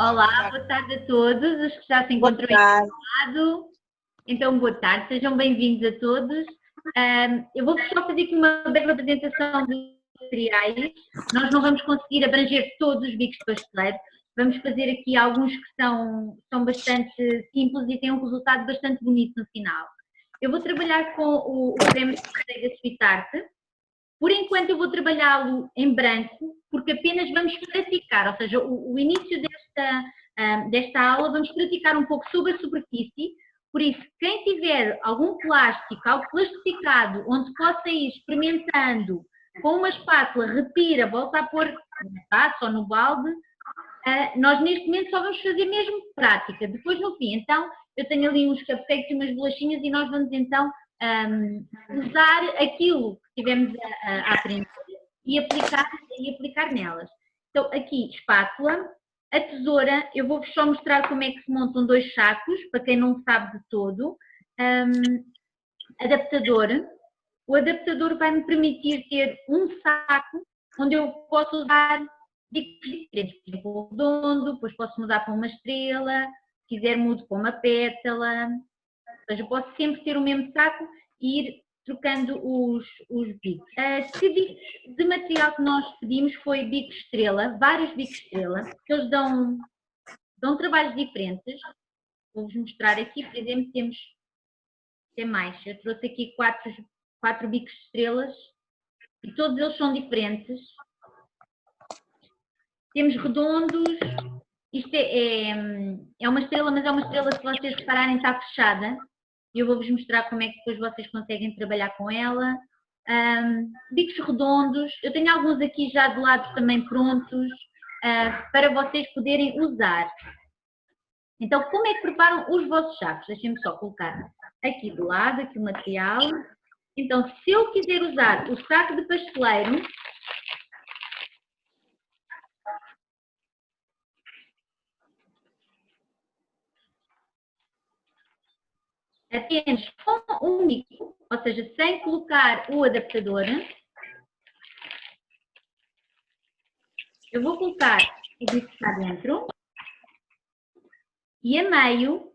Olá, boa tarde a todos os que já se encontram aí do lado. Então, boa tarde, sejam bem-vindos a todos. Eu vou só fazer aqui uma breve apresentação dos materiais. Nós não vamos conseguir abranger todos os bicos de pasteleiro. Vamos fazer aqui alguns que são bastante simples e têm um resultado bastante bonito no final. Eu vou trabalhar com o creme de manteiga Sweet Art. Por enquanto eu vou trabalhá-lo em branco, porque apenas vamos praticar, ou seja, o início desta aula vamos praticar um pouco sobre a superfície, por isso, quem tiver algum plástico, algo plastificado, onde possa ir experimentando com uma espátula, retira, volta a pôr na taça ou no balde, nós neste momento só vamos fazer mesmo prática, depois no fim, então, eu tenho ali uns cupcakes e umas bolachinhas e nós vamos então usar aquilo que tivemos a aprender e aplicar nelas. Então, aqui, espátula, a tesoura, eu vou-vos só mostrar como é que se montam dois sacos, para quem não sabe de todo. Adaptador, o adaptador vai-me permitir ter um saco onde eu posso usar bicos diferentes, por exemplo, redondo, depois posso mudar para uma estrela, se quiser mudo para uma pétala. Ou seja, eu posso sempre ter o mesmo saco e ir trocando os bicos. Que bicos de material que nós pedimos foi bico estrela, vários bicos estrela, que eles dão trabalhos diferentes. Vou-vos mostrar aqui, por exemplo, tem mais. Eu trouxe aqui quatro bicos estrelas e todos eles são diferentes. Temos redondos. Isto é uma estrela, mas é uma estrela, se vocês repararem, está fechada. Eu vou-vos mostrar como é que depois vocês conseguem trabalhar com ela. Bicos redondos, eu tenho alguns aqui já de lado também prontos para vocês poderem usar. Então, como é que preparam os vossos sacos? Deixem-me só colocar aqui do lado, aqui o material. Então, se eu quiser usar o saco de pasteleiro, apenas com um bico, ou seja, sem colocar o adaptador, eu vou colocar o bico cá dentro e a meio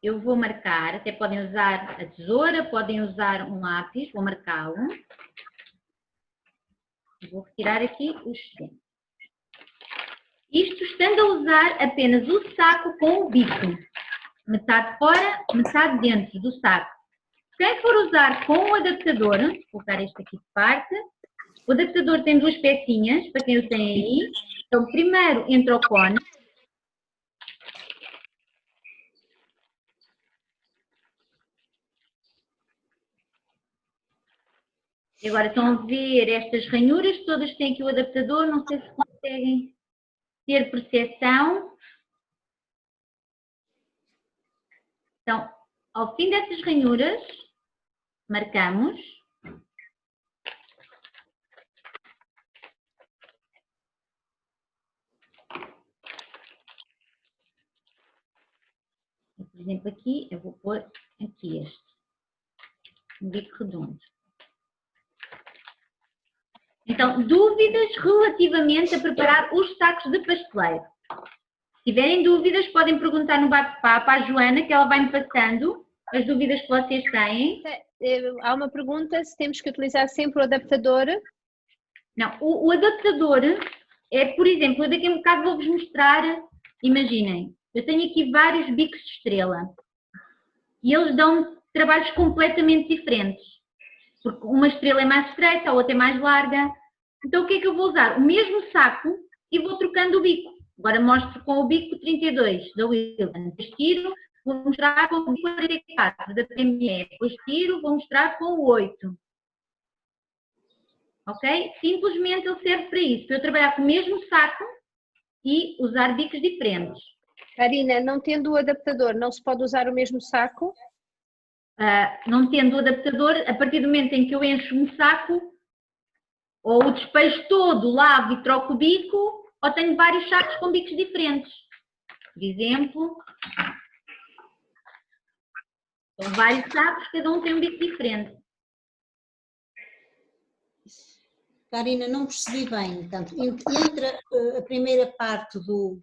eu vou marcar, até podem usar a tesoura, podem usar um lápis, vou marcá-lo. Vou retirar aqui o excedente. Isto estando a usar apenas o saco com o bico. Metade fora, metade dentro do saco. Quem for usar com o adaptador, vou colocar este aqui de parte. O adaptador tem duas pecinhas, para quem o tem aí. Então, primeiro entra o cone. E agora estão a ver estas ranhuras, todas têm aqui o adaptador, não sei se conseguem ter percepção. Então, ao fim destas ranhuras, marcamos. Por exemplo, aqui, eu vou pôr aqui este, um bico redondo. Então, dúvidas relativamente a preparar os sacos de pasteleiro. Se tiverem dúvidas, podem perguntar no bate-papo à Joana, que ela vai-me passando as dúvidas que vocês têm. Há uma pergunta, se temos que utilizar sempre o adaptador? Não, o adaptador é, por exemplo, eu daqui a um bocado vou-vos mostrar, imaginem, eu tenho aqui vários bicos de estrela e eles dão trabalhos completamente diferentes. Porque uma estrela é mais estreita, a outra é mais larga. Então o que é que eu vou usar? O mesmo saco e vou trocando o bico. Agora mostro com o bico 32 da Wilton. Depois tiro, vou mostrar com o bico 44 da PME. Depois tiro, vou mostrar com o 8. Ok? Simplesmente ele serve para isso. Para eu trabalhar com o mesmo saco e usar bicos diferentes. Karina, não tendo o adaptador, não se pode usar o mesmo saco? Não tendo o adaptador, a partir do momento em que eu encho um saco, ou o despejo todo, lavo e troco o bico, ou tenho vários sacos com bicos diferentes. Por exemplo, são vários sacos, cada um tem um bico diferente. Karina, não percebi bem. Portanto, entre a primeira parte do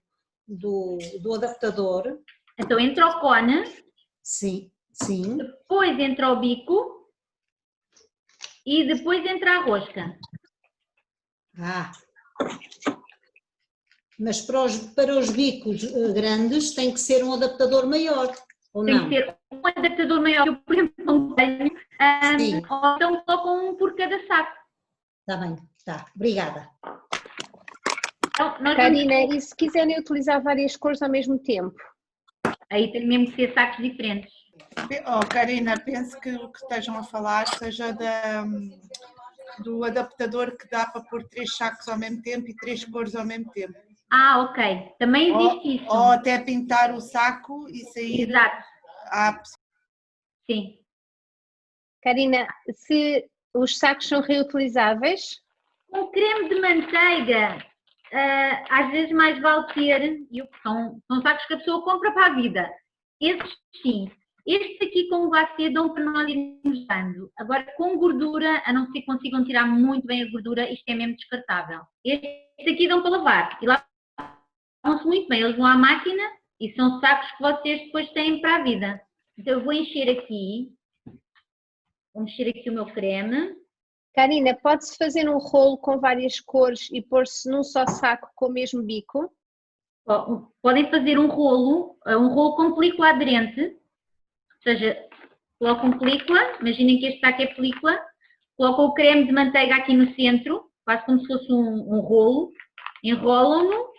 adaptador. Então entra o cone. Sim, sim. Depois entra o bico. E depois entra a rosca. Mas para os bicos grandes tem que ser um adaptador maior, ou não? Tem que ser um adaptador maior que eu, por exemplo, não tenho. Ou então colocam um por cada saco. Está bem, está. Obrigada. Então, Karina, e se quiserem utilizar várias cores ao mesmo tempo? Aí tem mesmo que ser sacos diferentes. Karina, penso que o que estejam a falar seja do adaptador que dá para pôr 3 sacos ao mesmo tempo e 3 cores ao mesmo tempo. Ok. Também existe isso. Ou até pintar o saco e sair. Exato. Sim. Karina, se os sacos são reutilizáveis? Com creme de manteiga, às vezes mais vale ter, são sacos que a pessoa compra para a vida. Esses sim. Estes aqui com o glacê dão para nós irmos dando. Agora com gordura, a não ser que consigam tirar muito bem a gordura, isto é mesmo descartável. Estes aqui dão para lavar. E lavam-se muito bem. Eles vão à máquina e são sacos que vocês depois têm para a vida. Então eu vou encher aqui. Vou mexer aqui o meu creme. Karina, pode-se fazer um rolo com várias cores e pôr-se num só saco com o mesmo bico? Podem fazer um rolo com película aderente. Ou seja, colocam película, imaginem que este saco é película, colocam o creme de manteiga aqui no centro, quase como se fosse um rolo, enrolam-no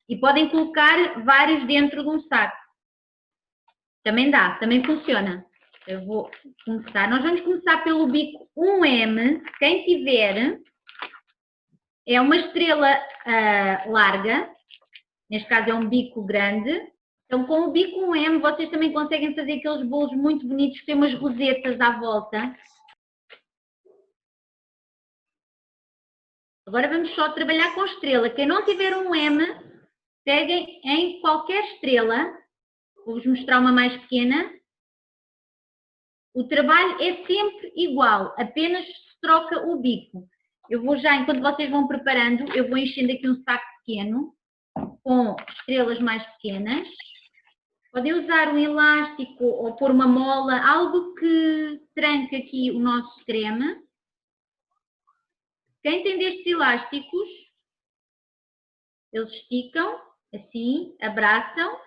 e podem colocar vários dentro de um saco. Também dá, também funciona. Eu vou começar, nós vamos começar pelo bico 1M, quem tiver, é uma estrela larga, neste caso é um bico grande. Então, com o bico 1M, vocês também conseguem fazer aqueles bolos muito bonitos que têm umas rosetas à volta. Agora vamos só trabalhar com estrela. Quem não tiver um M, peguem em qualquer estrela. Vou-vos mostrar uma mais pequena. O trabalho é sempre igual, apenas se troca o bico. Eu vou já, enquanto vocês vão preparando, eu vou enchendo aqui um saco pequeno, com estrelas mais pequenas. Podem usar um elástico ou pôr uma mola, algo que tranque aqui o nosso creme. Quem tem destes elásticos, eles esticam, assim, abraçam.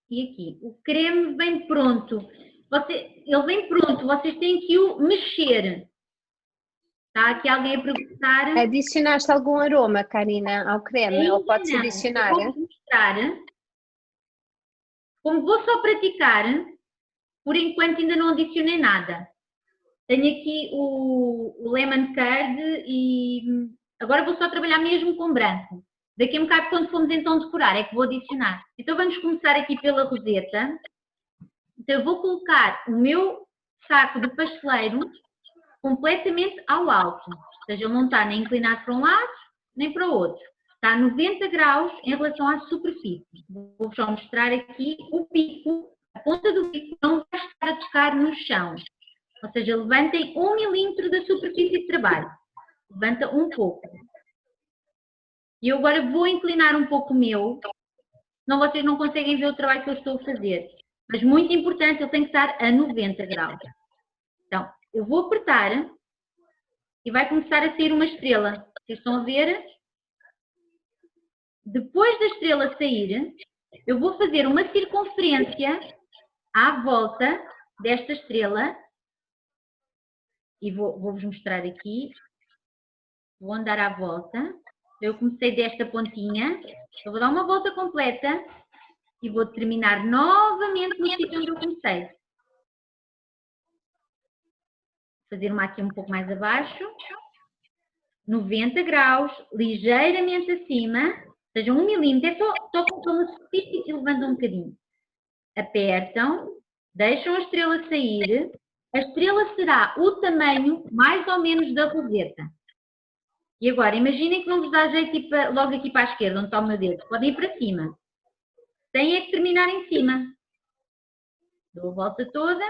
E aqui, o creme vem pronto. Ele vem pronto, vocês têm que o mexer. Está aqui alguém a perguntar. Adicionaste algum aroma, Karina, ao creme? Ou pode-se adicionar? Eu vou mostrar. Como vou só praticar, por enquanto ainda não adicionei nada. Tenho aqui o lemon curd e agora vou só trabalhar mesmo com branco. Daqui a um bocado, quando formos então decorar, é que vou adicionar. Então vamos começar aqui pela roseta. Então eu vou colocar o meu saco de pasteleiro completamente ao alto. Ou seja, ele não está nem inclinado para um lado, nem para o outro. Está a 90 graus em relação à superfície. Vou só mostrar aqui o bico. A ponta do bico não vai estar a tocar no chão. Ou seja, levantem 1 milímetro da superfície de trabalho. Levanta um pouco. E eu agora vou inclinar um pouco o meu, senão vocês não conseguem ver o trabalho que eu estou a fazer. Mas muito importante, ele tem que estar a 90 graus. Então, eu vou apertar e vai começar a sair uma estrela. Vocês estão a ver? Depois da estrela sair, eu vou fazer uma circunferência à volta desta estrela. E vou-vos mostrar aqui. Vou andar à volta. Eu comecei desta pontinha. Eu vou dar uma volta completa e vou terminar novamente no sítio onde eu comecei. Fazer uma aqui um pouco mais abaixo. 90 graus, ligeiramente acima. Ou seja, 1 milímetro. É só tocam pela superfície e levantam um bocadinho. Apertam. Deixam a estrela sair. A estrela será o tamanho mais ou menos da roseta. E agora, imaginem que não vos dá jeito de ir logo aqui para a esquerda, onde está o meu dedo. Podem ir para cima. Têm é que terminar em cima. Dou a volta toda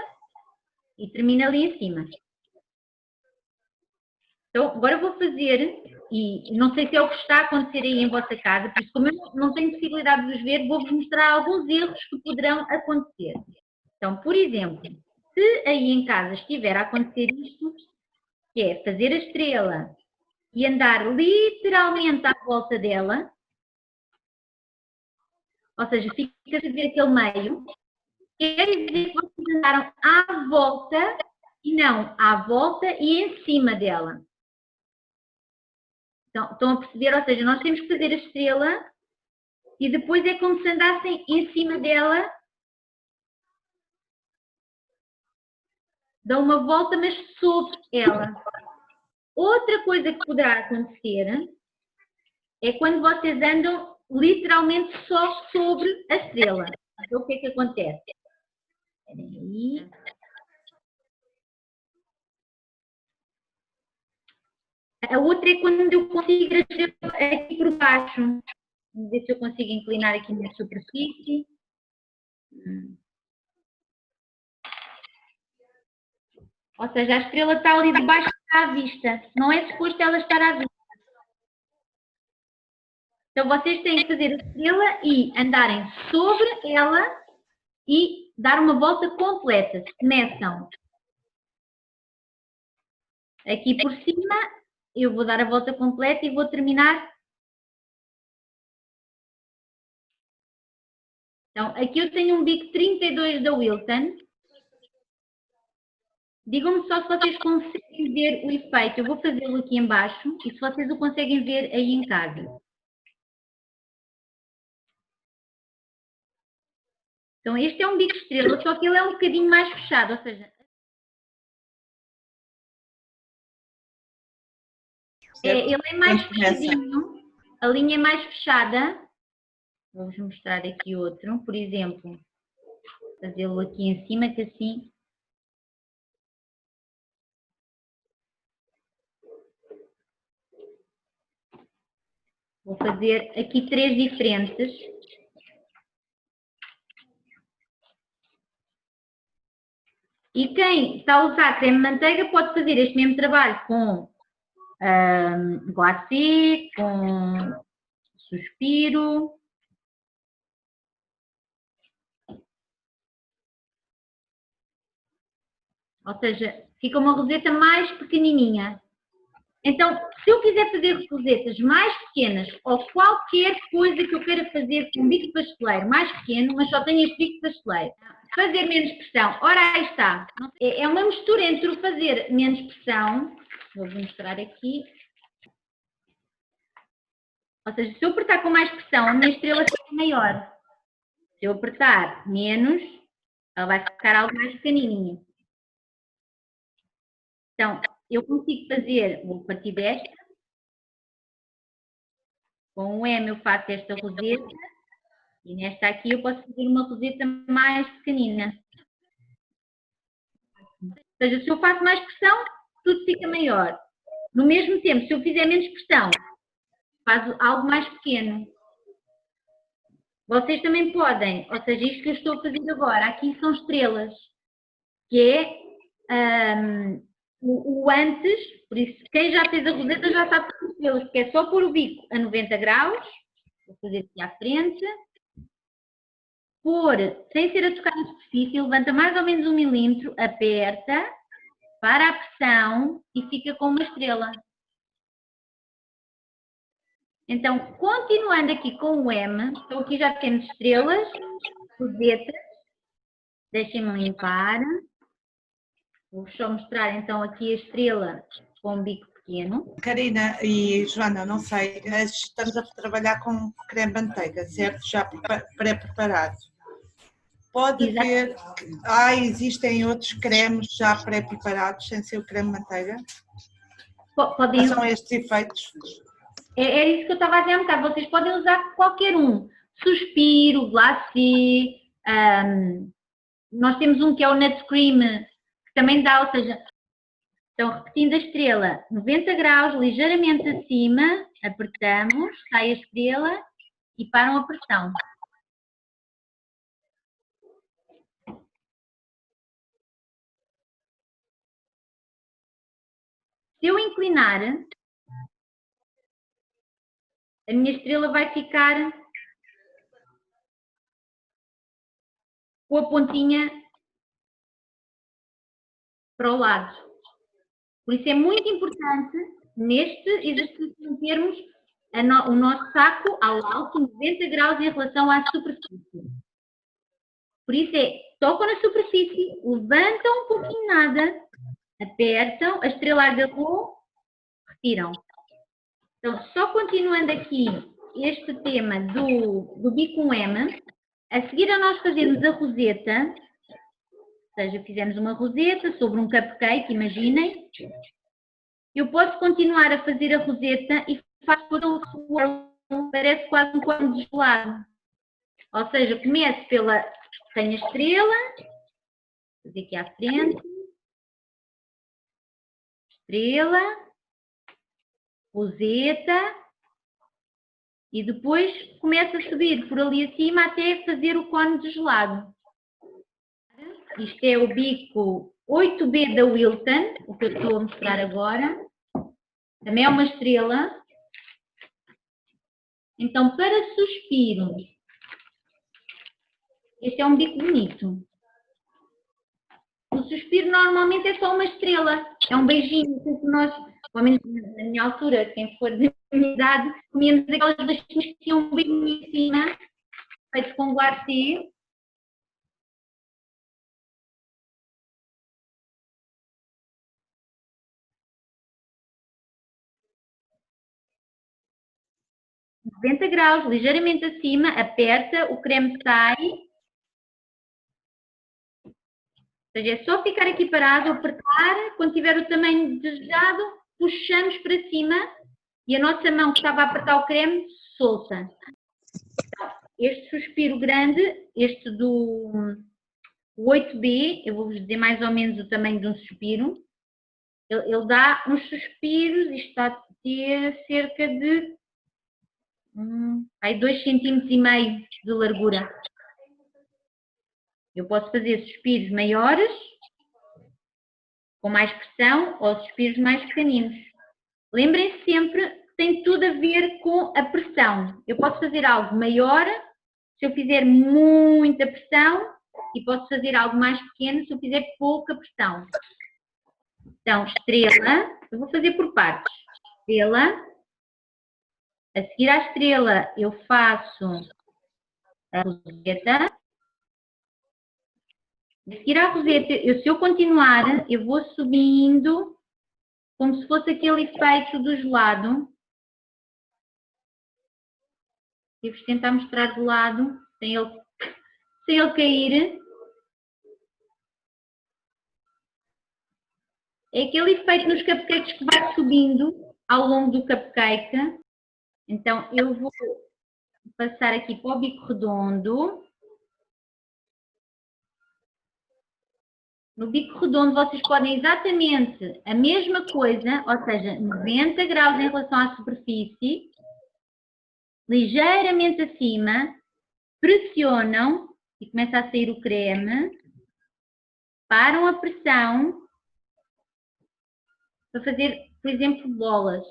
E termina ali em cima. Então, agora vou fazer, e não sei se é o que está a acontecer aí em vossa casa, por isso, como eu não tenho possibilidade de vos ver, vou-vos mostrar alguns erros que poderão acontecer. Então, por exemplo, se aí em casa estiver a acontecer isto, que é fazer a estrela e andar literalmente à volta dela, ou seja, fica a ver aquele meio, quer dizer que vocês andaram à volta e não à volta e em cima dela. Então, estão a perceber? Ou seja, nós temos que fazer a estrela e depois é como se andassem em cima dela, dão uma volta, mas sobre ela. Outra coisa que poderá acontecer é quando vocês andam literalmente só sobre a estrela. Então, o que é que acontece? Espera aí. A outra é quando eu consigo aqui por baixo. Vamos ver se eu consigo inclinar aqui na superfície. Ou seja, a estrela está ali debaixo, está à vista. Não é suposto ela estar à vista. Então vocês têm que fazer a estrela e andarem sobre ela e dar uma volta completa. Começam aqui por cima, eu vou dar a volta completa e vou terminar. Então, aqui eu tenho um bico 32 da Wilton. Digam-me só se vocês conseguem ver o efeito. Eu vou fazê-lo aqui em baixo e se vocês o conseguem ver aí em casa. Então, este é um bico estrela, só que ele é um bocadinho mais fechado, ou seja, ele é mais fechadinho, a linha é mais fechada. Vou-vos mostrar aqui outro, por exemplo, fazê-lo aqui em cima, que assim... Vou fazer aqui 3 diferentes. E quem está a usar creme de manteiga pode fazer este mesmo trabalho com glacê, com suspiro. Ou seja, fica uma roseta mais pequenininha. Então, se eu quiser fazer rosetas mais pequenas ou qualquer coisa que eu queira fazer com um bico pasteleiro mais pequeno, mas só tenho este bico pasteleiro, fazer menos pressão, ora aí está. É uma mistura entre o fazer menos pressão, vou-vos mostrar aqui. Ou seja, se eu apertar com mais pressão, a minha estrela fica maior. Se eu apertar menos, ela vai ficar algo mais pequenininha. Então, eu consigo fazer, vou partir desta. Com o M eu faço esta roseta. E nesta aqui eu posso fazer uma roseta mais pequenina. Ou seja, se eu faço mais pressão, tudo fica maior. No mesmo tempo, se eu fizer menos pressão, faço algo mais pequeno. Vocês também podem, ou seja, isto que eu estou a fazer agora, aqui são estrelas, que é o antes, por isso quem já fez a roseta já sabe fazer estrelas, porque é só pôr o bico a 90 graus, vou fazer aqui à frente, pôr, sem ser a tocar na superfície, levanta mais ou menos 1 milímetro, aperta, para a pressão e fica com uma estrela. Então, continuando aqui com o M, então aqui já temos estrelas, rosetas, deixem-me limpar. Vou só mostrar então aqui a estrela com um bico pequeno. Karina e Joana, não sei, estamos a trabalhar com creme manteiga, certo? Já pré-preparado. Pode haver, existem outros cremes já pré-preparados sem ser o creme manteiga? Podem são estes efeitos? É isso que eu estava a dizer há um bocado, vocês podem usar qualquer um. Suspiro, glacê, nós temos um que é o nut cream, que também dá, ou seja, então repetindo a estrela, 90 graus, ligeiramente acima, apertamos, sai a estrela e param a pressão. Se eu inclinar, a minha estrela vai ficar com a pontinha para o lado. Por isso é muito importante, neste exercício, termos o nosso saco ao alto, 90 graus em relação à superfície. Por isso tocam na superfície, levantam um pouquinho nada, apertam, a estrela agarrou, retiram. Então, só continuando aqui este tema do bico com M, a seguir a nós fazermos a roseta, ou seja, fizemos uma roseta sobre um cupcake, imaginem, eu posso continuar a fazer a roseta e faço todo o swirl, parece quase um cone de gelado. Ou seja, começo pela, tenho a estrela, vou fazer aqui à frente, estrela, roseta, e depois começo a subir por ali acima até fazer o cone de gelado. Isto é o bico 8B da Wilton, o que eu estou a mostrar agora. Também é uma estrela. Então, para suspiro, este é um bico bonito. O suspiro normalmente é só uma estrela, é um beijinho, que nós, pelo menos na minha altura, quem for da minha idade, comíamos aquelas beijinhas que tinham um beijinho em cima, feitos com glacê. ...90 graus, ligeiramente acima, aperta, o creme sai. Ou seja, é só ficar aqui parado, apertar, quando tiver o tamanho desejado, puxamos para cima e a nossa mão que estava a apertar o creme solta. Então, este suspiro grande, este do 8B, eu vou-vos dizer mais ou menos o tamanho de um suspiro, ele dá uns suspiros, isto está a ter cerca de 2,5 cm de largura. Eu posso fazer suspiros maiores, com mais pressão, ou suspiros mais pequeninos. Lembrem-se sempre que tem tudo a ver com a pressão. Eu posso fazer algo maior se eu fizer muita pressão e posso fazer algo mais pequeno se eu fizer pouca pressão. Então, estrela, eu vou fazer por partes. Estrela. A seguir à estrela, eu faço a roseta. A seguir à roseta, se eu continuar, eu vou subindo como se fosse aquele efeito do gelado. E vou tentar mostrar do lado, sem ele cair. É aquele efeito nos cupcakes que vai subindo ao longo do cupcake. Então, eu vou passar aqui para o bico redondo. No bico redondo vocês podem exatamente a mesma coisa, ou seja, 90 graus em relação à superfície, ligeiramente acima, pressionam e começa a sair o creme, param a pressão para fazer, por exemplo, bolas.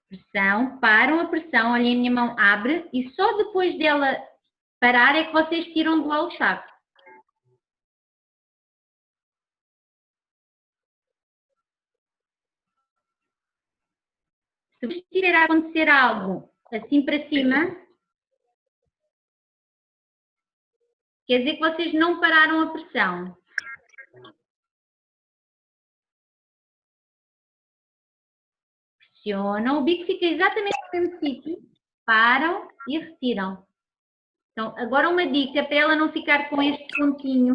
Pressão, param a pressão, olhem a minha mão, abre e só depois dela parar é que vocês tiram do lá o chaco. Se vos tiver a acontecer algo assim para cima, quer dizer que vocês não pararam a pressão. Pressionam, o bico fica exatamente no mesmo sítio, param e retiram. Então, agora uma dica para ela não ficar com este pontinho.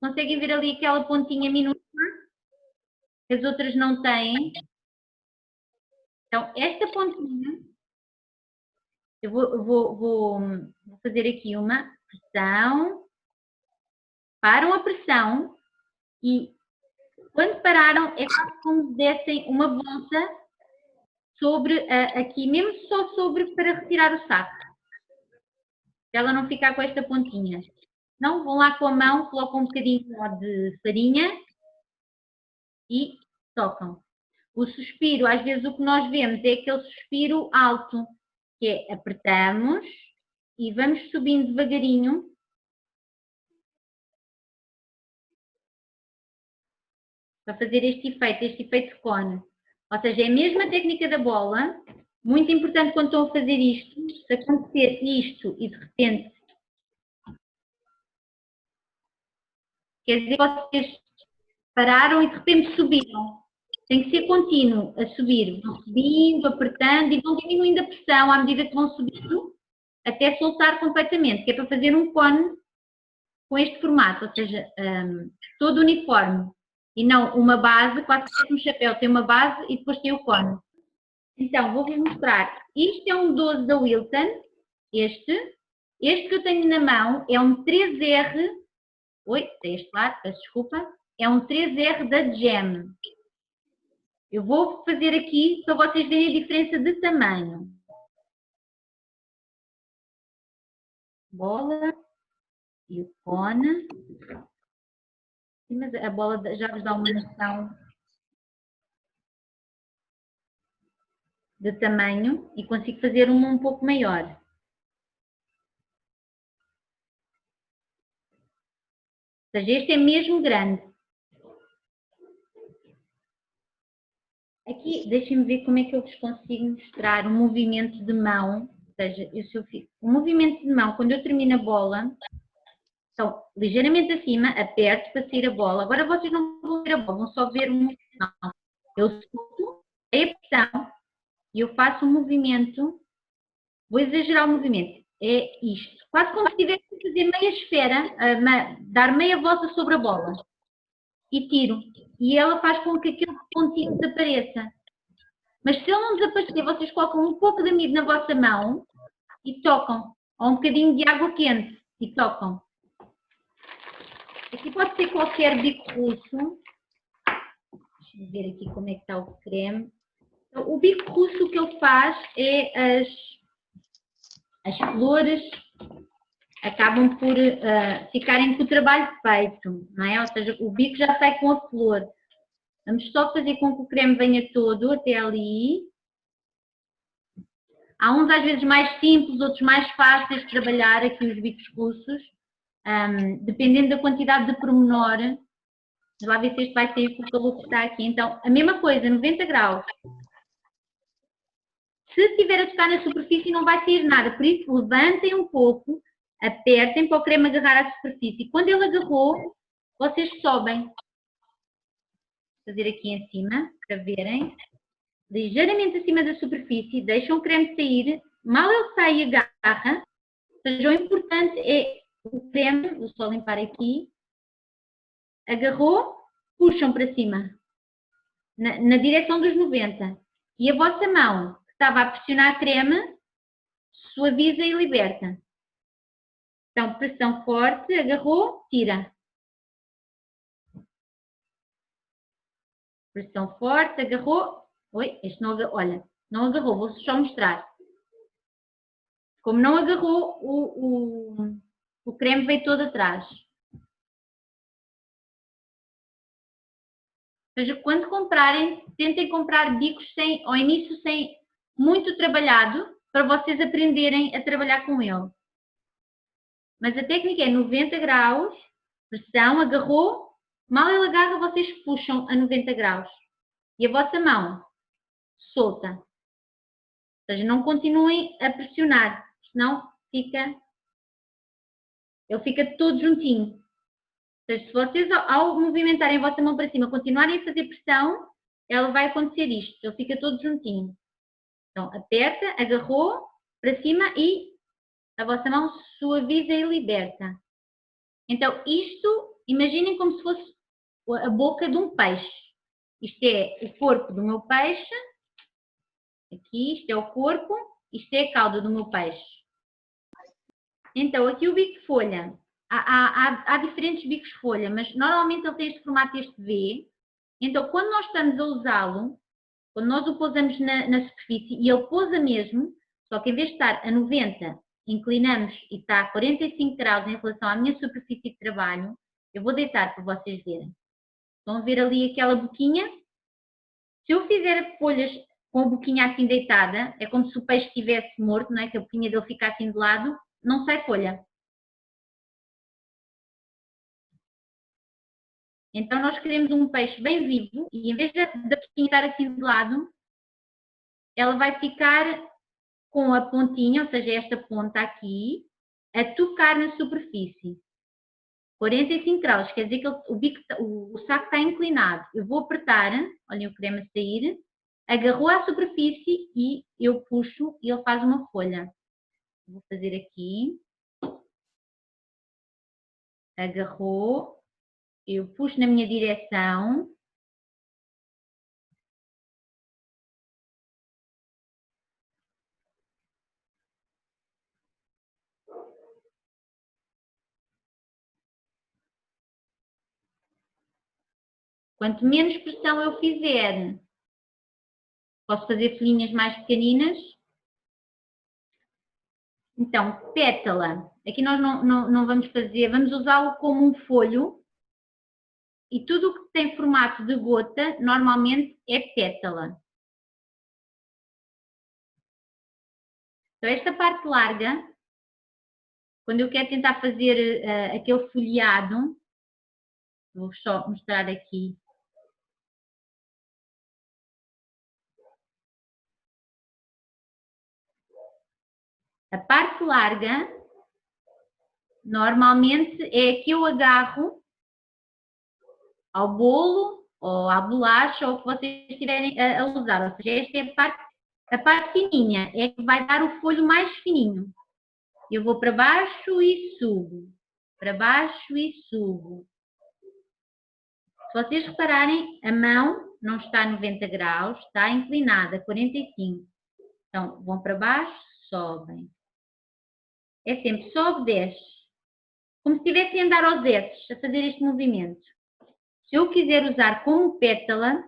Conseguem ver ali aquela pontinha minúscula? Que as outras não têm. Então, esta pontinha, eu vou fazer aqui uma pressão. Param a pressão e quando pararam é como se dessem uma bolsa sobre, aqui mesmo só sobre para retirar o saco. Para ela não ficar com esta pontinha. Não, vão lá com a mão, colocam um bocadinho de farinha e tocam. O suspiro, às vezes o que nós vemos é aquele suspiro alto, que é apertamos e vamos subindo devagarinho. Para fazer este efeito de cone. Ou seja, é a mesma técnica da bola. Muito importante quando estão a fazer isto, se acontecer isto e de repente, quer dizer que vocês pararam e de repente subiram. Tem que ser contínuo a subir. Vão subindo, apertando e vão diminuindo a pressão à medida que vão subindo, até soltar completamente, que é para fazer um cone com este formato, ou seja, todo uniforme. E não uma base, quase que um chapéu tem uma base e depois tem o cone. Então, vou-vos mostrar. Isto é um 12 da Wilton, este. Este que eu tenho na mão é um 3R, deste lado, peço desculpa, é um 3R da Gem. Eu vou fazer aqui para vocês verem a diferença de tamanho. Bola e o cone. Mas a bola já vos dá uma noção de tamanho e consigo fazer uma um pouco maior. Ou seja, este é mesmo grande. Aqui, deixem-me ver como é que eu vos consigo mostrar o movimento de mão. Ou seja, o movimento de mão, quando eu termino a bola, então, ligeiramente acima, aperto para sair a bola. Agora vocês não vão ver a bola, vão só ver o movimento. Eu solto a pressão e eu faço um movimento. Vou exagerar o movimento. É isto. Quase como se estivesse a fazer meia esfera, dar meia volta sobre a bola. E tiro. E ela faz com que aquele pontinho desapareça. Mas se ele não desaparecer, vocês colocam um pouco de amido na vossa mão e tocam. Ou um bocadinho de água quente e tocam. Aqui pode ser qualquer bico russo. Deixa-me ver aqui como é que está o creme. Então, o bico russo o que ele faz é as flores acabam por ficarem com o trabalho feito, não é? Ou seja, o bico já sai com a flor. Vamos só fazer com que o creme venha todo até ali. Há uns às vezes mais simples, outros mais fáceis de trabalhar aqui os bicos russos. Dependendo da quantidade de pormenor, vamos lá ver se este vai sair com o calor que está aqui. Então, a mesma coisa, 90 graus. Se estiver a tocar na superfície não vai sair nada, por isso levantem um pouco, apertem para o creme agarrar à superfície. Quando ele agarrou, vocês sobem. Vou fazer aqui em cima, para verem. Ligeiramente acima da superfície, deixam o creme sair. Mal ele sai e agarra, ou seja, o importante é o creme, vou só limpar aqui, agarrou, puxam para cima, na direção dos 90. E a vossa mão, que estava a pressionar creme, suaviza e liberta. Então, pressão forte, agarrou, tira. Pressão forte, agarrou. Este não agarrou, olha, não agarrou, vou só mostrar. Como não agarrou, o creme veio todo atrás. Ou seja, quando comprarem, tentem comprar bicos ao início sem muito trabalhado, para vocês aprenderem a trabalhar com ele. Mas a técnica é 90 graus, pressão, agarrou, mal ele agarra, vocês puxam a 90 graus. E a vossa mão solta. Ou seja, não continuem a pressionar, senão ele fica todo juntinho. Ou seja, se vocês, ao movimentarem a vossa mão para cima, continuarem a fazer pressão, ela vai acontecer isto, ele fica todo juntinho. Então, aperta, agarrou, para cima e a vossa mão suaviza e liberta. Então, isto, imaginem como se fosse a boca de um peixe. Isto é o corpo do meu peixe. Aqui, isto é o corpo. Isto é a cauda do meu peixe. Então, aqui o bico de folha. Há diferentes bicos de folha, mas normalmente ele tem este formato, este V. Então, quando nós estamos a usá-lo, Quando nós o pousamos na superfície, e ele pousa mesmo, só que em vez de estar a 90, inclinamos e está a 45 graus em relação à minha superfície de trabalho, eu vou deitar para vocês verem. Estão a ver ali aquela boquinha? Se eu fizer folhas com a boquinha assim deitada, é como se o peixe estivesse morto, não é? Que a boquinha dele fica assim de lado, não sai folha. Então nós queremos um peixe bem vivo e em vez da boquinha estar assim de lado, ela vai ficar com a pontinha, ou seja, esta ponta aqui, a tocar na superfície. 45 graus, quer dizer que o saco está inclinado. Eu vou apertar, olhem o creme a sair, agarrou à superfície e eu puxo e ele faz uma folha. Vou fazer aqui. Agarrou, eu puxo na minha direção. Quanto menos pressão eu fizer, posso fazer folhinhas mais pequeninas. Então, pétala. Aqui nós não vamos fazer, vamos usá-lo como um folho. E tudo o que tem formato de gota, normalmente é pétala. Então, esta parte larga, quando eu quero tentar fazer aquele folheado, vou só mostrar aqui. A parte larga, normalmente é a que eu agarro ao bolo ou à bolacha ou o que vocês estiverem a usar. Ou seja, esta é a parte fininha, é que vai dar o folho mais fininho. Eu vou para baixo e subo, para baixo e subo. Se vocês repararem, a mão não está a 90 graus, está inclinada a 45. Então, vão para baixo, sobem. É sempre sobe, desce. Como se estivessem a andar aos S, a fazer este movimento. Se eu quiser usar como pétala,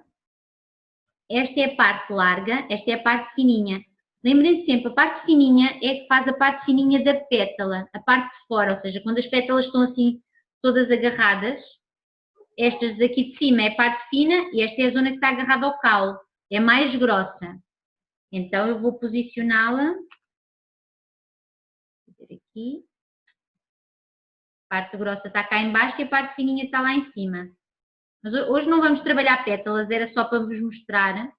esta é a parte larga, esta é a parte fininha. Lembrem-se sempre, a parte fininha é que faz a parte fininha da pétala, a parte de fora, ou seja, quando as pétalas estão assim todas agarradas, estas daqui de cima é a parte fina e esta é a zona que está agarrada ao caule, é mais grossa. Então eu vou posicioná-la, vou ver aqui, a parte grossa está cá em baixo e a parte fininha está lá em cima. Mas hoje não vamos trabalhar pétalas, era só para vos mostrar.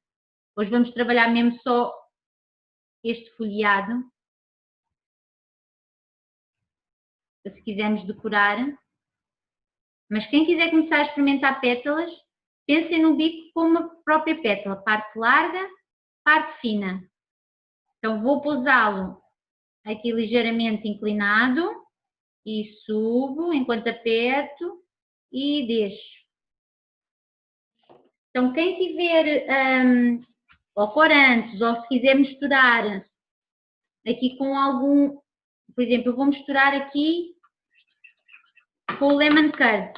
Hoje vamos trabalhar mesmo só este folheado. Se quisermos decorar. Mas quem quiser começar a experimentar pétalas, pensem no bico como a própria pétala. Parte larga, parte fina. Então vou pousá-lo aqui ligeiramente inclinado. E subo enquanto aperto e deixo. Então, quem tiver ou corantes, ou se quiser misturar aqui com algum, por exemplo, eu vou misturar aqui com o lemon curd.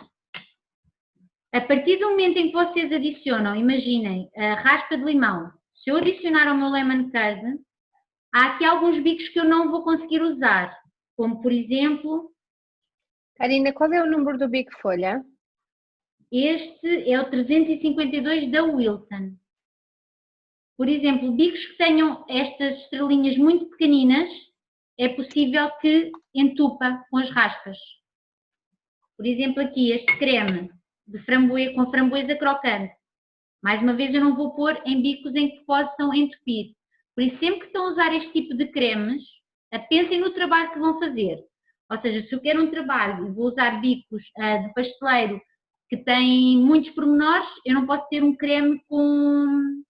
A partir do momento em que vocês adicionam, imaginem, a raspa de limão, se eu adicionar ao meu lemon curd, há aqui alguns bicos que eu não vou conseguir usar, como por exemplo... Karina, qual é o número do bico folha? Este é o 352 da Wilton. Por exemplo, bicos que tenham estas estrelinhas muito pequeninas, é possível que entupa com as raspas. Por exemplo, aqui este creme de framboesa, com framboesa crocante. Mais uma vez, eu não vou pôr em bicos em que possam entupir. Por isso, sempre que estão a usar este tipo de cremes, pensem no trabalho que vão fazer. Ou seja, se eu quero um trabalho e vou usar bicos de pasteleiro que têm muitos pormenores, eu não posso ter um creme com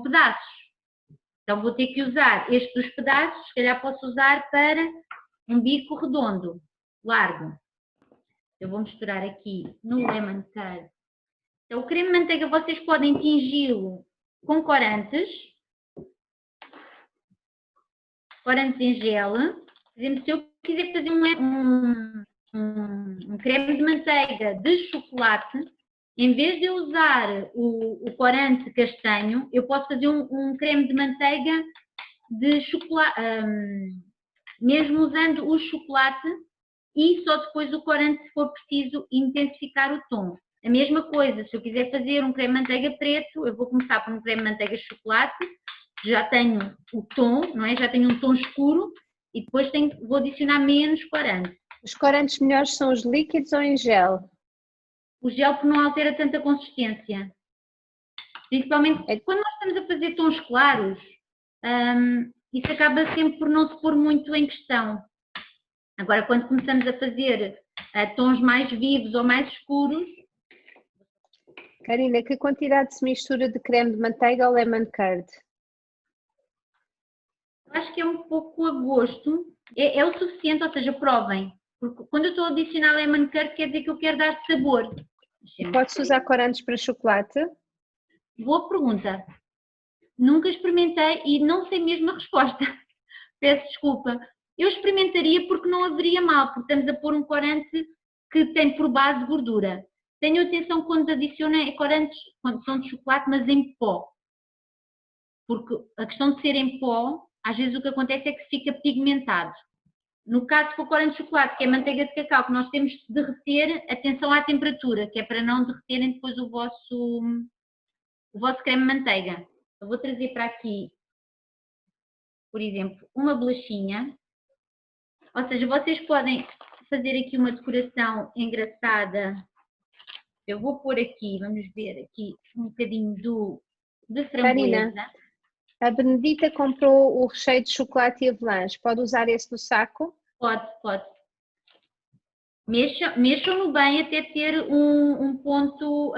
pedaços. Então vou ter que usar este dos pedaços, se calhar posso usar para um bico redondo, largo. Eu vou misturar aqui no lemon curd. Então o creme de manteiga vocês podem tingi-lo com corantes em gel. Por exemplo, se eu quiser fazer um creme de manteiga de chocolate, em vez de eu usar o corante castanho, eu posso fazer um creme de manteiga de chocolate, mesmo usando o chocolate e só depois o corante se for preciso intensificar o tom. A mesma coisa, se eu quiser fazer um creme de manteiga preto, eu vou começar por um creme de manteiga de chocolate, já tenho o tom, não é? Já tenho um tom escuro e depois vou adicionar menos corante. Os corantes melhores são os líquidos ou em gel? O gel não altera tanta consistência. Principalmente quando nós estamos a fazer tons claros, isso acaba sempre por não se pôr muito em questão. Agora, quando começamos a fazer tons mais vivos ou mais escuros... Karina, que quantidade se mistura de creme de manteiga ou lemon curd? Acho que é um pouco a gosto. É o suficiente, ou seja, provem. Porque quando eu estou a adicionar lemon curd, quer dizer que eu quero dar sabor. Pode-se usar corantes para chocolate? Boa pergunta. Nunca experimentei e não sei mesmo a resposta. Peço desculpa. Eu experimentaria porque não haveria mal, porque estamos a pôr um corante que tem por base gordura. Tenham atenção quando adiciona corantes, quando são de chocolate, mas em pó. Porque a questão de ser em pó, às vezes o que acontece é que fica pigmentado. No caso, se for corante de chocolate, que é manteiga de cacau, que nós temos de derreter, atenção à temperatura, que é para não derreterem depois o vosso creme de manteiga. Eu vou trazer para aqui, por exemplo, uma bolachinha. Ou seja, vocês podem fazer aqui uma decoração engraçada. Eu vou pôr aqui, vamos ver aqui, um bocadinho de framboesa. Karina, a Benedita comprou o recheio de chocolate e avelãs. Pode usar esse do saco? Pode. Mexam-no bem até ter um ponto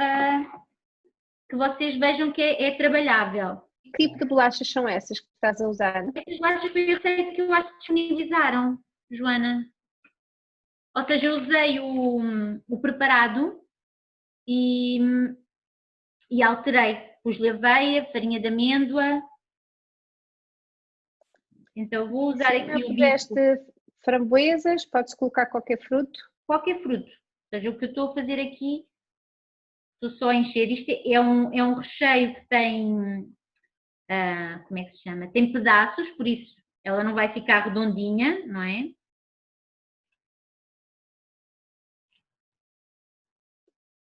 que vocês vejam que é trabalhável. Que tipo de bolachas são essas que estás a usar? Estas bolachas foi a receita que eu acho que disponibilizaram, Joana. Ou seja, eu usei o preparado e alterei. Pus aveia, farinha de amêndoa. Então vou usar aqui o fizeste framboesas, pode-se colocar qualquer fruto? Qualquer fruto. Ou seja, o que eu estou a fazer aqui, estou só a encher. Isto é um recheio que tem, como é que se chama? Tem pedaços, por isso ela não vai ficar redondinha, não é?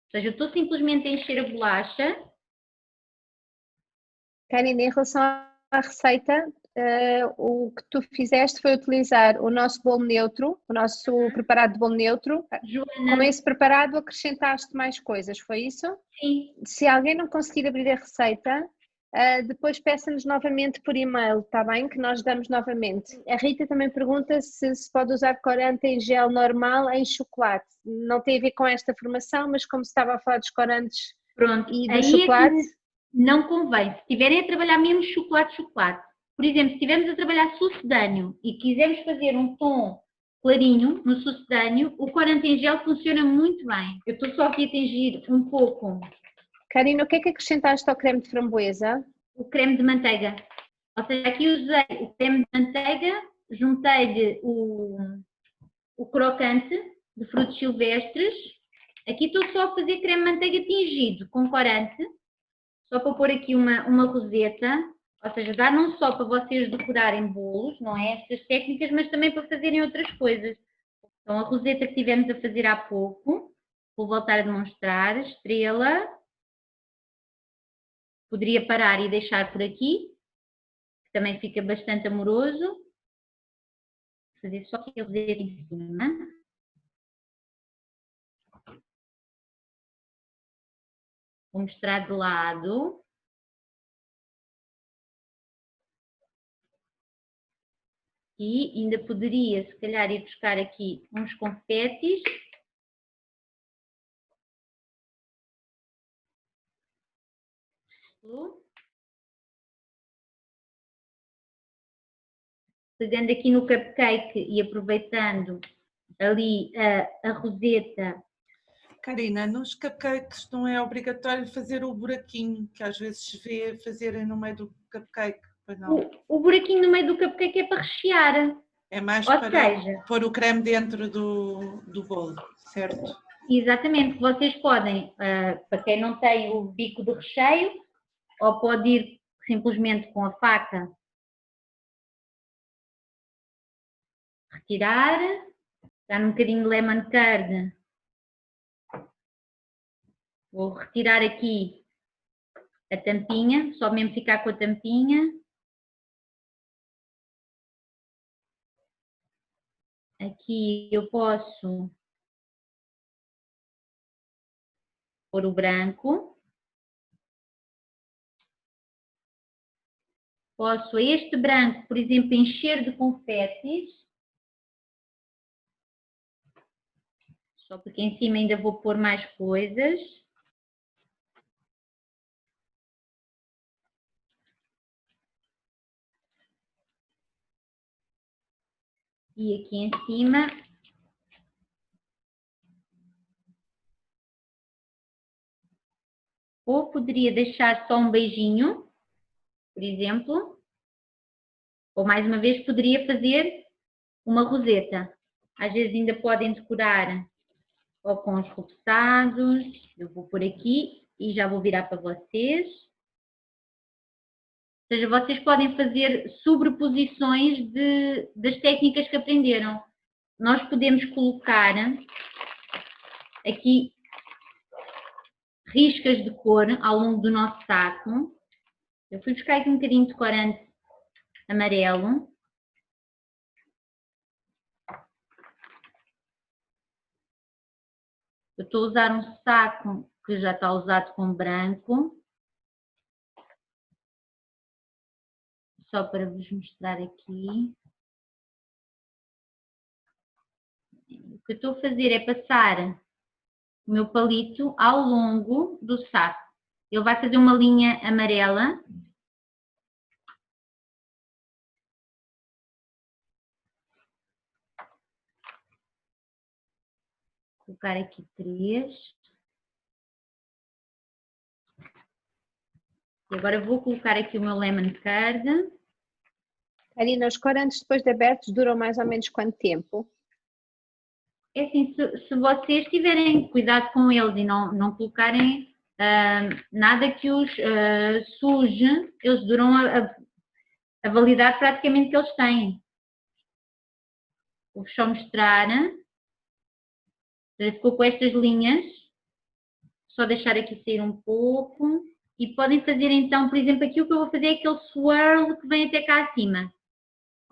Ou seja, eu estou simplesmente a encher a bolacha. Karina, em relação à receita, o que tu fizeste foi utilizar o nosso bolo neutro, o nosso preparado de bolo neutro. Joana, com esse preparado acrescentaste mais coisas, foi isso? Sim. Se alguém não conseguir abrir a receita, depois peça-nos novamente por e-mail, está bem? Que nós damos novamente. A Rita também pergunta se pode usar corante em gel normal em chocolate. Não tem a ver com esta formação, mas como se estava a falar dos corantes e do chocolate... Não convém. Se estiverem a trabalhar mesmo chocolate, por exemplo, se estivermos a trabalhar sucedâneo e quisermos fazer um tom clarinho no sucedâneo, o corante em gel funciona muito bem. Eu estou só aqui a tingir um pouco. Karina, o que é que acrescentaste ao creme de framboesa? O creme de manteiga. Ou seja, aqui usei o creme de manteiga, juntei-lhe o crocante de frutos silvestres. Aqui estou só a fazer creme de manteiga tingido com corante. Só para pôr aqui uma roseta, ou seja, dá não só para vocês decorarem bolos, não é? Estas técnicas, mas também para fazerem outras coisas. Então a roseta que tivemos a fazer há pouco, vou voltar a demonstrar, estrela. Poderia parar e deixar por aqui, que também fica bastante amoroso. Vou fazer só aqui a roseta em cima. Vou mostrar de lado. E ainda poderia, se calhar, ir buscar aqui uns confetes. Pegando aqui no cupcake e aproveitando ali a roseta. Karina, nos cupcakes não é obrigatório fazer o buraquinho, que às vezes se vê fazerem no meio do cupcake. Não. O buraquinho no meio do cupcake é para rechear. É mais para pôr o creme dentro do bolo, certo? Exatamente, vocês podem, para quem não tem o bico de recheio, ou pode ir simplesmente com a faca retirar, dar um bocadinho de lemon curd, vou retirar aqui a tampinha, só mesmo ficar com a tampinha. Aqui eu posso pôr o branco. Posso este branco, por exemplo, encher de confetes. Só porque em cima ainda vou pôr mais coisas. E aqui em cima ou poderia deixar só um beijinho, por exemplo, ou mais uma vez poderia fazer uma roseta. Às vezes ainda podem decorar ou com os repousados. Eu vou por aqui e já vou virar para vocês. Ou seja, vocês podem fazer sobreposições das técnicas que aprenderam. Nós podemos colocar aqui riscas de cor ao longo do nosso saco. Eu fui buscar aqui um bocadinho de corante amarelo. Eu estou a usar um saco que já está usado com branco. Só para vos mostrar aqui. O que eu estou a fazer é passar o meu palito ao longo do saco. Ele vai fazer uma linha amarela. Vou colocar aqui 3. E agora vou colocar aqui o meu lemon curd. Karina, os corantes depois de abertos duram mais ou menos quanto tempo? É assim, se vocês tiverem cuidado com eles e não colocarem nada que os suje, eles duram a validade praticamente que eles têm. Vou-vos só mostrar. Ficou com estas linhas. Só deixar aqui sair um pouco. E podem fazer então, por exemplo, aqui o que eu vou fazer é aquele swirl que vem até cá acima.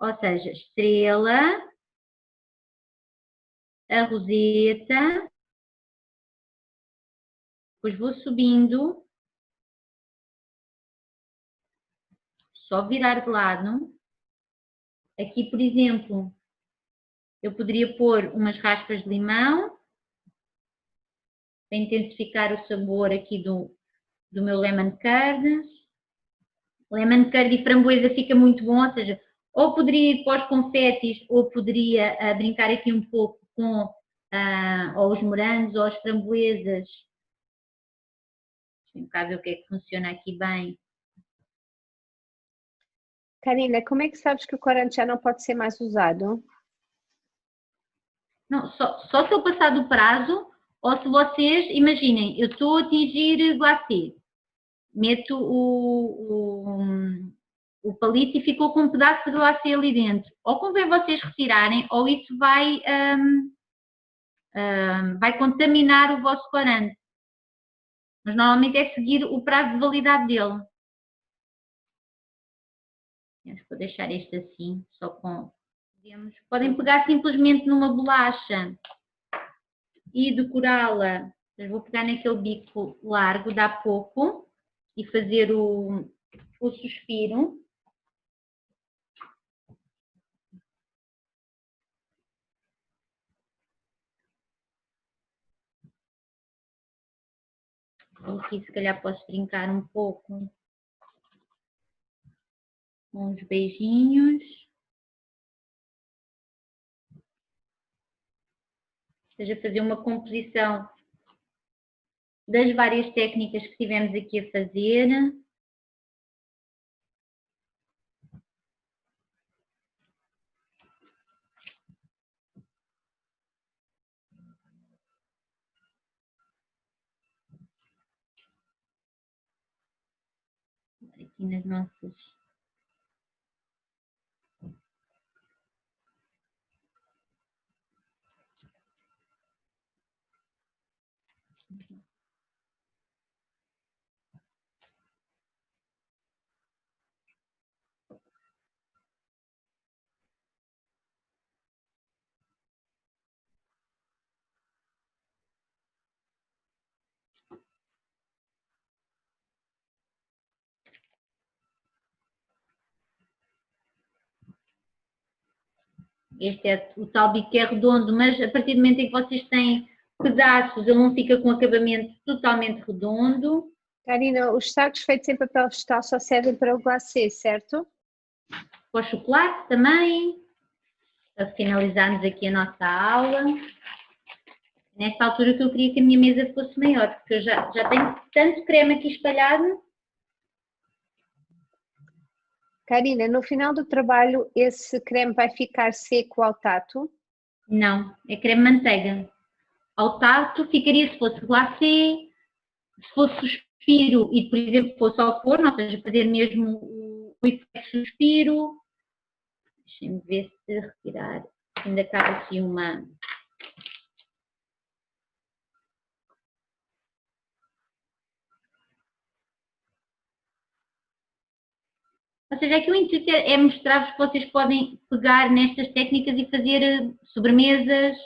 Ou seja, estrela, a roseta, depois vou subindo, só virar de lado. Aqui, por exemplo, eu poderia pôr umas raspas de limão, para intensificar o sabor aqui do meu lemon curd. Lemon curd e framboesa fica muito bom, ou seja, ou poderia ir para os confetes, ou poderia brincar aqui um pouco com ou os morangos ou as framboesas. Deixa-me cá ver o que é que funciona aqui bem. Karina, como é que sabes que o corante já não pode ser mais usado? Não, só se eu passar do prazo, ou se vocês, imaginem, eu estou a atingir glacê, meto o palito e ficou com um pedaço de glacê ali dentro. Ou convém vocês retirarem, ou isso vai contaminar o vosso corante. Mas normalmente é seguir o prazo de validade dele. Acho que vou deixar este assim, só com... Podem pegar simplesmente numa bolacha e decorá-la. Vou pegar naquele bico largo, dá pouco, e fazer o suspiro. Aqui se calhar posso brincar um pouco com uns beijinhos. Ou seja, fazer uma composição das várias técnicas que tivemos aqui a fazer. aqui nas nossas... Este é o tal bico que é redondo, mas a partir do momento em que vocês têm pedaços, ele não fica com acabamento totalmente redondo. Karina, os sacos feitos em papel vegetal só servem para o glacê, certo? Para o chocolate também, para finalizarmos aqui a nossa aula. Nesta altura que eu queria que a minha mesa fosse maior, porque eu já tenho tanto creme aqui espalhado. Karina, no final do trabalho esse creme vai ficar seco ao tato? Não, é creme manteiga. Ao tato ficaria se fosse glacê, se fosse suspiro e, por exemplo, fosse ao forno, ou seja, fazer mesmo o efeito suspiro. Deixem-me ver se retirar, ainda cabe aqui uma... Ou seja, aqui o intuito é mostrar-vos que vocês podem pegar nestas técnicas e fazer sobremesas,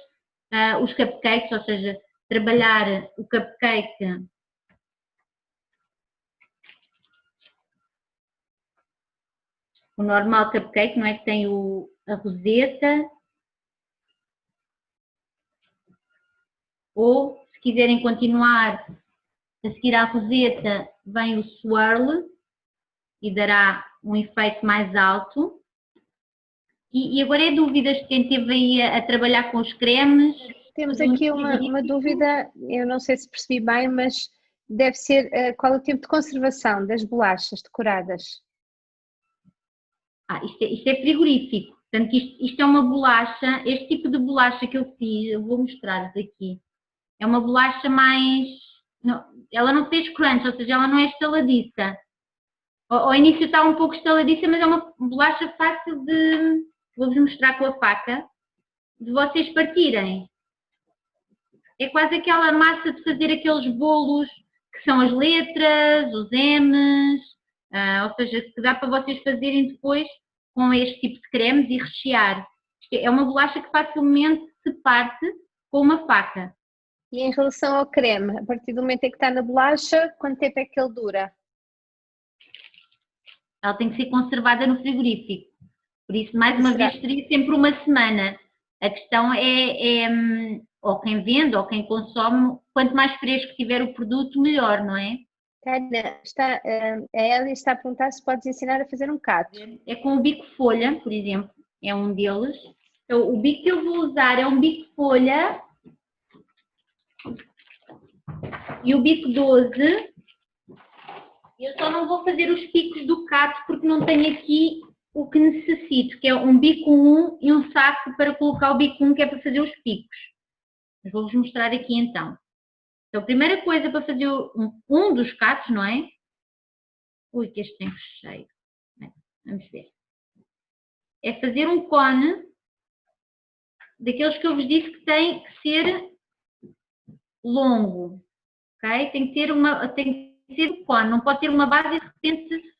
os cupcakes, ou seja, trabalhar o cupcake o normal cupcake, não é? Que tem a roseta. Ou, se quiserem continuar a seguir à roseta, vem o swirl e dará um efeito mais alto. E agora é dúvidas de quem esteve aí a trabalhar com os cremes? Temos aqui uma dúvida, eu não sei se percebi bem, mas deve ser qual é o tempo de conservação das bolachas decoradas? Isto é frigorífico. Portanto, isto é uma bolacha, este tipo de bolacha que eu fiz, eu vou mostrar-vos aqui. É uma bolacha mais... Não, ela não fez crunch, ou seja, ela não é estaladiça. Ao início está um pouco estaladiça, mas é uma bolacha fácil de... Vou-vos mostrar com a faca. De vocês partirem. É quase aquela massa de fazer aqueles bolos que são as letras, os M's, ou seja, que dá para vocês fazerem depois com este tipo de cremes e rechear. É uma bolacha que facilmente se parte com uma faca. E em relação ao creme, a partir do momento em que está na bolacha, quanto tempo é que ele dura? Ela tem que ser conservada no frigorífico. Por isso, mais uma vez, seria sempre uma semana. A questão é, ou quem vende, ou quem consome, quanto mais fresco tiver o produto, melhor, não é? Ana, a Elia está a perguntar se podes ensinar a fazer um cato. É com o bico folha, por exemplo, é um deles. Então, o bico que eu vou usar é um bico folha e o bico 12. Eu só não vou fazer os picos do cato porque não tenho aqui o que necessito, que é um bico 1 e um saco para colocar o bico 1, que é para fazer os picos. Mas vou-vos mostrar aqui então. Então, a primeira coisa para fazer um dos catos, não é? Ui, que este tem recheio. Vamos ver. É fazer um cone daqueles que eu vos disse que tem que ser longo. Ok? Tem que ser um cone, não pode ter uma base e de repente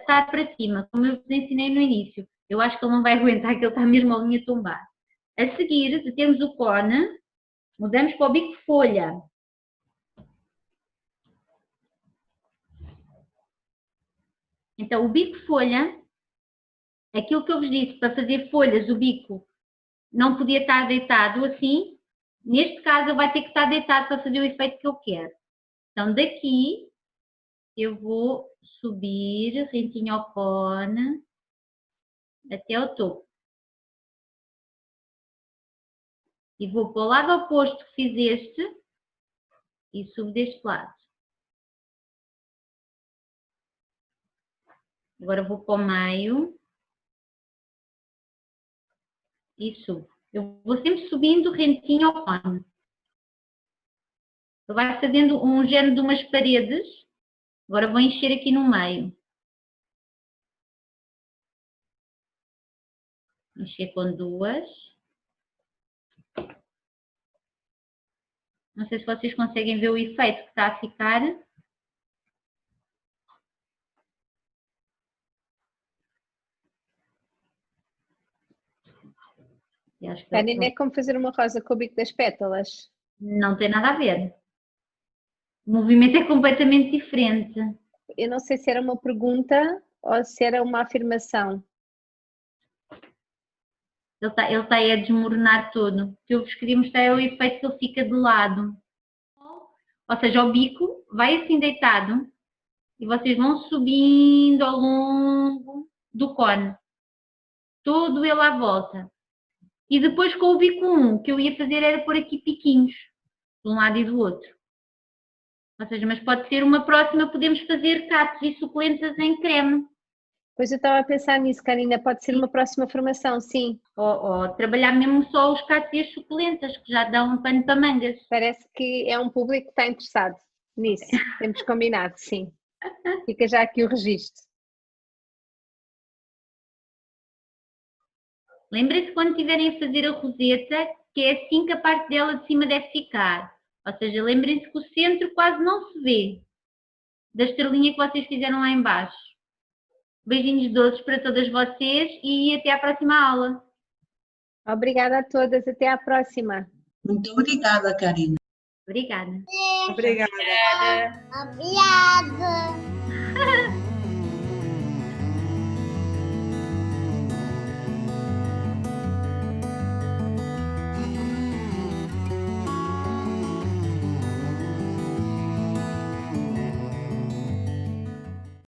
estar para cima, como eu vos ensinei no início. Eu acho que ele não vai aguentar, que ele está mesmo a linha tombar. A seguir, de termos o cone, mudamos para o bico folha. Então, o bico folha, aquilo que eu vos disse, para fazer folhas, o bico não podia estar deitado assim. Neste caso, ele vai ter que estar deitado para fazer o efeito que eu quero. Então, daqui, eu vou subir rentinho ao cone até ao topo. E vou para o lado oposto que fiz este e subo deste lado. Agora vou para o meio e subo. Eu vou sempre subindo rentinho ao cone. Ele vai fazendo um género de umas paredes. Agora vou encher aqui no meio. Mexer com duas. Não sei se vocês conseguem ver o efeito que está a ficar. Karina, é como fazer uma rosa com o bico das pétalas. Não tem nada a ver. O movimento é completamente diferente. Eu não sei se era uma pergunta ou se era uma afirmação. Ele está aí a desmoronar tudo. O que eu vos queria mostrar é o efeito que ele fica de lado. Ou seja, o bico vai assim deitado e vocês vão subindo ao longo do cone. Todo ele à volta. E depois com o bico 1, o que eu ia fazer era pôr aqui piquinhos, de um lado e do outro. Ou seja, mas pode ser uma próxima, podemos fazer cactos e suculentas em creme. Pois eu estava a pensar nisso, Karina, pode ser uma próxima formação, sim. Ou trabalhar mesmo só os cactos e as suculentas, que já dão um pano para mangas. Parece que é um público que está interessado nisso. Temos combinado, sim. Fica já aqui o registro. Lembrem-se quando estiverem a fazer a roseta, que é assim que a parte dela de cima deve ficar. Ou seja, lembrem-se que o centro quase não se vê da estrelinha que vocês fizeram lá em baixo. Beijinhos doces para todas vocês e até à próxima aula. Obrigada a todas, até à próxima. Muito obrigada, Karina. Obrigada. Obrigada. Obrigada.